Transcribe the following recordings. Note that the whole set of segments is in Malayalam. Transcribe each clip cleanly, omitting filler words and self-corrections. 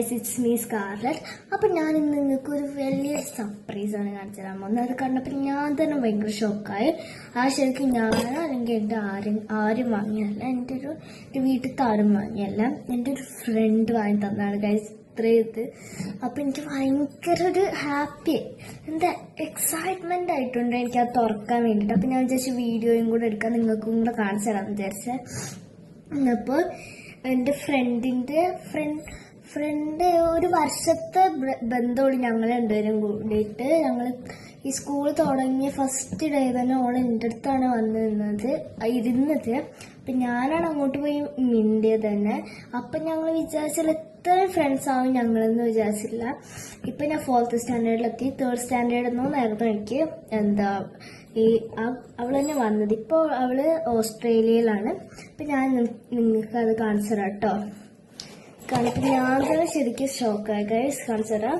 It's me Scarlett. അപ്പോൾ ഞാൻ ഇന്ന് നിങ്ങൾക്ക് ഒരു വലിയ സർപ്രൈസ് ആണ് കാണിച്ചു തരാൻ പോകുന്നത്. അത് കണ്ടപ്പോൾ ഞാൻ തന്നെ ഭയങ്കര ഷോക്കായി. ആ ശരിക്കും ഞാനോ അല്ലെങ്കിൽ എൻ്റെ ആരും വാങ്ങിയല്ല, എൻ്റെ ഒരു വീട്ടിലത്തെ ആരും വാങ്ങിയല്ല, എൻ്റെ ഒരു ഫ്രണ്ട് വാങ്ങി തന്നാണ് ഗൈസ് ഇത്രയത്. അപ്പോൾ എനിക്ക് ഭയങ്കര ഒരു ഹാപ്പി, എന്താ എക്സൈറ്റ്മെൻ്റ് ആയിട്ടുണ്ട് എനിക്ക് അത് തുറക്കാൻ വേണ്ടിയിട്ട്. അപ്പോൾ ഞാൻ വിചാരിച്ചു വീഡിയോയും കൂടെ എടുക്കാൻ നിങ്ങൾക്കും കൂടെ കാണിച്ചു തരാമെന്ന് വിചാരിച്ചത്. അപ്പോൾ എൻ്റെ ഫ്രണ്ട് ഒരു വർഷത്തെ ബന്ധമുള്ള ഞങ്ങൾ രണ്ടുപേരും കൂടിയിട്ട് ഞങ്ങൾ ഈ സ്കൂൾ തുടങ്ങിയ ഫസ്റ്റ് ഡേ തന്നെ ഓൾ എൻ്റെ അടുത്താണ് ഇരുന്നത്. അപ്പം ഞാനാണ് അങ്ങോട്ട് പോയി മിണ്ടിയത് തന്നെ. അപ്പം ഞങ്ങൾ വിചാരിച്ചില്ല ഇത്രയും ഫ്രണ്ട്സ് ആവും ഞങ്ങളെന്ന് വിചാരിച്ചില്ല. ഇപ്പം ഞാൻ 4th സ്റ്റാൻഡേർഡിലെത്തി. 3rd സ്റ്റാൻഡേർഡിൽ എനിക്ക് അവൾ തന്നെ വന്നത്. ഇപ്പോൾ അവള് ഓസ്ട്രേലിയയിലാണ്. അപ്പം ഞാൻ നിങ്ങൾക്ക് അത് കാണിച്ചു തരാം കേട്ടോ. കാരണം ഞാൻ തന്നെ ശരിക്കും ഷോക്കായി ഗൈസ്. കാണിച്ചു തരാം,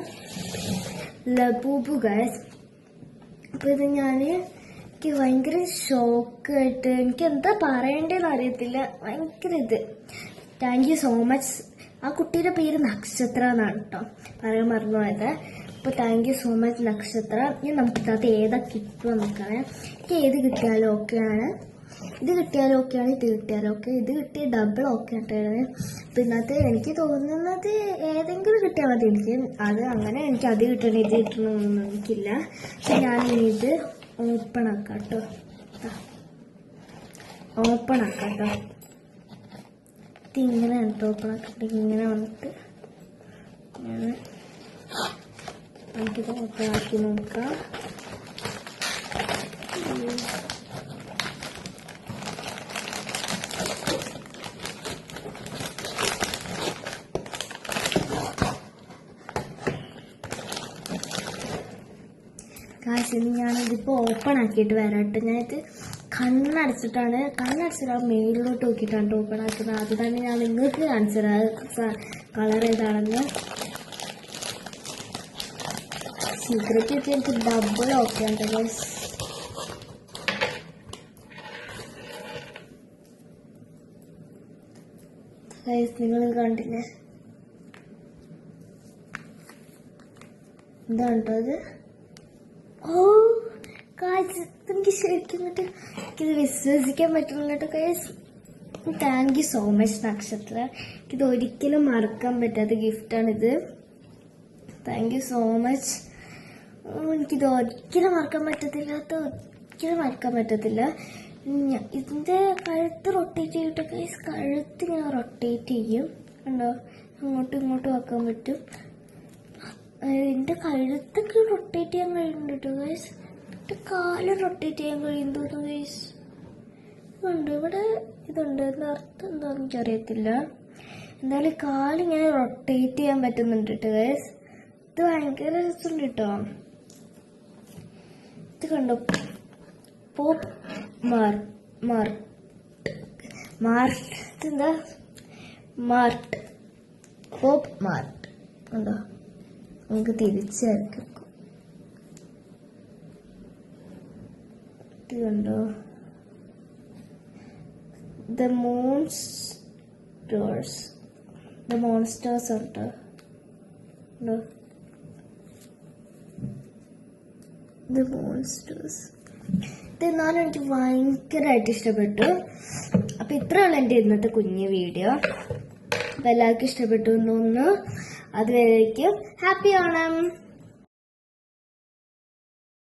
ലബൂബു ഗൈസ്. അപ്പോൾ ഇത് എനിക്ക് ഭയങ്കര ഷോക്കായിട്ട് എനിക്ക് എന്താ പറയേണ്ടതെന്ന് അറിയത്തില്ല. ഭയങ്കര താങ്ക് യു സോ മച്ച്. ആ കുട്ടിയുടെ പേര് നക്ഷത്ര എന്നാണ് കേട്ടോ, പറയാൻ മറന്നുപോയത്. അപ്പോൾ താങ്ക് യു സോ മച്ച് നക്ഷത്ര. ഞാൻ നമുക്കിത് ഏതാ കിട്ടുക നോക്കാം. എനിക്ക് ഏത് കിട്ടിയാലും ഓക്കെയാണ്. ഇത് കിട്ടിയാലും ഓക്കെയാണ്, ഇത് കിട്ടിയാലും ഓക്കെ. ഇത് കിട്ടിയ ഡബിൾ ഓക്കെ ആയിട്ടാണ്. പിന്നത്തെ എനിക്ക് തോന്നുന്നത് ഏതെങ്കിലും കിട്ടിയാൽ മതി എനിക്ക്. എനിക്ക് അത് കിട്ടണം ഇത് കിട്ടണമെന്നൊന്നും എനിക്കില്ല. പക്ഷെ ഞാൻ ഇത് ഓപ്പൺ ആക്കാം കേട്ടോ. ഇതിങ്ങനെയാണ് കേട്ടോ ഓപ്പൺ ആക്കിയിട്ട് ഇങ്ങനെ വന്നിട്ട് നമുക്കിത് ഓപ്പൺ ആക്കി നോക്കാം. കാശിന് ഞാനിതിപ്പോൾ ഓപ്പൺ ആക്കിയിട്ട് വരാട്ടെ. ഞാനിത് കണ്ണടച്ചിട്ടാണ് മെയിലോട്ട് നോക്കിയിട്ടാണ് ഓപ്പൺ ആക്കുന്നത്. അത് തന്നെ ഞാൻ നിങ്ങൾക്ക് കാണിച്ചത് കളർ ഏതാണെന്ന്. സീക്രറ്റ് ഒക്കെ എനിക്ക് ഡബിൾ ഓക്കെ ആണ് ഗൈസ്. നിങ്ങൾ കണ്ടില്ലേ, എന്താണ് കേട്ടോ അത്. എനിക്ക് ശരിക്കും എനിക്കിത് വിശ്വസിക്കാൻ പറ്റുന്നില്ല കേട്ടോ guys. Thank you so much Nakshatra. എനിക്കിത് ഒരിക്കലും മറക്കാൻ പറ്റാത്ത ഗിഫ്റ്റാണിത്. Thank you so much. എനിക്കിത് ഒരിക്കലും മറക്കാൻ പറ്റത്തില്ല. ഇതിൻ്റെ കഴുത്ത് റൊട്ടേറ്റ് ചെയ്തിട്ട് ഗൈസ്, കഴുത്ത് ഞാൻ റൊട്ടേറ്റ് ചെയ്യും കണ്ടോ, അങ്ങോട്ടും ഇങ്ങോട്ടും ആക്കാൻ പറ്റും. എൻ്റെ കഴുത്തൊക്കെ റൊട്ടേറ്റ് ചെയ്യാൻ കഴിയുന്നുണ്ട് കേട്ടോ ഗൈസ്. എൻ്റെ കാല് റൊട്ടേറ്റ് ചെയ്യാൻ കഴിയും തോന്നുന്നു ഗൈസ്. ഉണ്ട് ഇവിടെ ഇതുണ്ട്, അർത്ഥം എന്താണെന്ന് എനിക്കറിയത്തില്ല. എന്തായാലും കാലിങ്ങനെ റൊട്ടേറ്റ് ചെയ്യാൻ പറ്റുന്നുണ്ട് കേട്ടോ ഗൈസ്. ഇത് ഭയങ്കര രസമുണ്ട് കേട്ടോ. ഇത് കണ്ടോ, പോപ്പ് പോപ്പ് മാർട്ട് കണ്ടോ. നമുക്ക് തിരിച്ചായിരിക്കും ഇത് കണ്ടോ. ദ മോൺസ്റ്റേഴ്സ് ഉണ്ട്. ഇതെന്നാലും എനിക്ക് ഭയങ്കരമായിട്ട് ഇഷ്ടപ്പെട്ടു. അപ്പം ഇത്രയുള്ള എൻ്റെ ഇന്നത്തെ കുഞ്ഞു വീഡിയോ. അപ്പം എല്ലാവർക്കും ഇഷ്ടപ്പെട്ടു എന്ന് തോന്നുന്നു. അതുവരേക്കും ഹാപ്പി ഓണം.